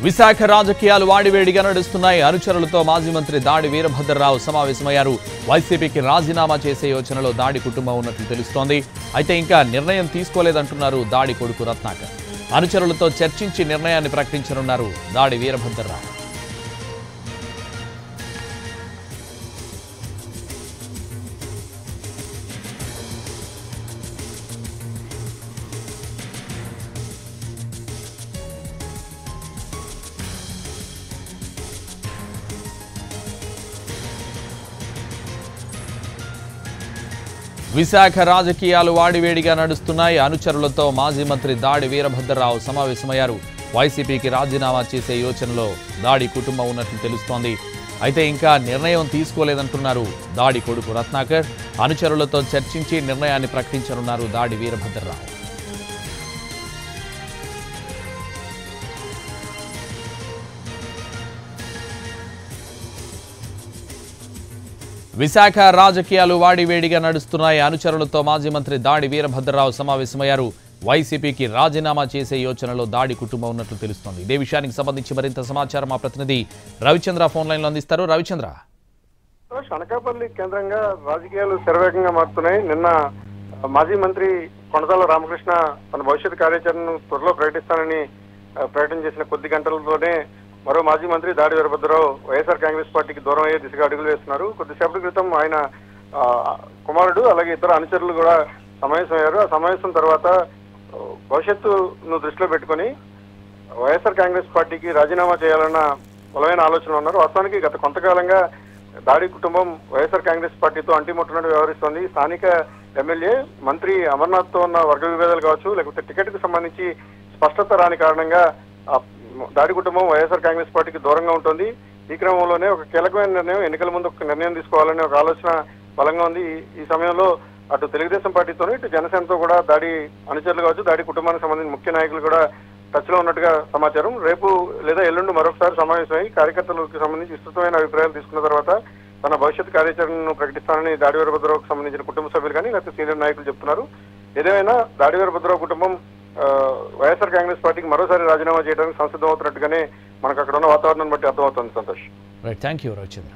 విశాఖ రాజకీయాలు వాడివేడిగా నడుస్తున్నాయి. అనుచరులతో మాజీ మంత్రి దాడి వీరభద్రరావు సమావేశమయ్యారు. వైసీపీకి రాజీనామా చేసే యోచనలో దాడి కుటుంబం ఉన్నట్లు తెలుస్తోంది. అయితే ఇంకా నిర్ణయం తీసుకోలేదంటున్నారు దాడి కొడుకు రత్నాకర్. అనుచరులతో చర్చించి నిర్ణయాన్ని ప్రకటించనున్నారు దాడి వీరభద్రరావు. విశాఖ రాజకీయాలు వాడివేడిగా నడుస్తున్నాయి. అనుచరులతో మాజీ మంత్రి దాడి వీరభద్రరావు సమావేశమయ్యారు. వైసీపీకి రాజీనామా చేసే యోచనలో దాడి కుటుంబం ఉన్నట్లు తెలుస్తోంది. అయితే ఇంకా నిర్ణయం తీసుకోలేదంటున్నారు దాడి కొడుకు రత్నాకర్. అనుచరులతో చర్చించి నిర్ణయాన్ని ప్రకటించనున్నారు దాడి వీరభద్రరావు. విశాఖ రాజకీయాలు వాడివేడిగా నడుస్తున్నాయి. అనుచరులతో మాజీ మంత్రి దాడి వీరభద్రరావు సమావేశమయ్యారు. వైసీపీకి రాజీనామా చేసే యోచనలో దాడి కుటుంబం ఉన్నట్లు తెలుస్తోంది. ఇదే విషయానికి సంబంధించి మరింత సమాచారం మా ప్రతినిధి రవిచంద్ర ఫోన్ లైన్ లో అందిస్తారు. రవిచంద్ర, అనకాపల్లి కేంద్రంగా రాజకీయాలు శరవేగంగా మారుతున్నాయి. నిన్న మాజీ మంత్రి కొనతాల రామకృష్ణ తన భవిష్యత్ కార్యాచరణను త్వరలో ప్రకటిస్తానని ప్రకటన చేసిన కొద్ది గంటలతోనే మరో మాజీ మంత్రి దాడి వీరభద్రరావు వైఎస్ఆర్ కాంగ్రెస్ పార్టీకి దూరం అయ్యే దిశగా అడుగులు వేస్తున్నారు. కొద్దిసేపటి క్రితం ఆయన కుమారుడు అలాగే ఇతర అనుచరులు కూడా సమావేశమయ్యారు. ఆ సమావేశం తర్వాత భవిష్యత్తును దృష్టిలో పెట్టుకుని వైఎస్ఆర్ కాంగ్రెస్ పార్టీకి రాజీనామా చేయాలన్న బలమైన ఆలోచనలు ఉన్నారు. వాస్తవానికి గత కొంతకాలంగా దాడి కుటుంబం వైఎస్ఆర్ కాంగ్రెస్ పార్టీతో అంటిముట్టనట్టు వ్యవహరిస్తోంది. స్థానిక ఎమ్మెల్యే మంత్రి అమర్నాథ్ తో ఉన్న వర్గ విభేదాలు కావచ్చు, లేకపోతే టికెట్ కు సంబంధించి స్పష్టత రాని కారణంగా దాడి కుటుంబం వైఎస్ఆర్ కాంగ్రెస్ పార్టీకి దూరంగా ఉంటుంది. ఈ క్రమంలోనే ఒక కీలకమైన నిర్ణయం, ఎన్నికల ముందు ఒక నిర్ణయం తీసుకోవాలనే ఒక ఆలోచన బలంగా ఉంది. ఈ సమయంలో అటు తెలుగుదేశం పార్టీతోనూ ఇటు జనసేనతో కూడా దాడి అనుచరులు కావచ్చు, దాడి కుటుంబానికి సంబంధించిన ముఖ్య నాయకులు కూడా టచ్ లో ఉన్నట్టుగా సమాచారం. రేపు లేదా ఎల్లుండి మరొకసారి సమావేశమై కార్యకర్తలకు సంబంధించి విస్తృతమైన అభిప్రాయాలు తీసుకున్న తర్వాత తన భవిష్యత్ కార్యాచరణను ప్రకటిస్తానని దాడి వీరభద్రరావుకు సంబంధించిన కుటుంబ సభ్యులు కానీ లేకపోతే సీనియర్ నాయకులు చెప్తున్నారు. ఏదేమైనా దాడి వీరభద్రరావు కుటుంబం వైఎస్ఆర్ కాంగ్రెస్ పార్టీకి మరోసారి రాజీనామా చేయడానికి సంసిద్ధమవుతున్నట్టుగానే మనకు అక్కడ ఉన్న వాతావరణాన్ని బట్టి అర్థమవుతుంది. Santosh. Right, thank you Ravichandra.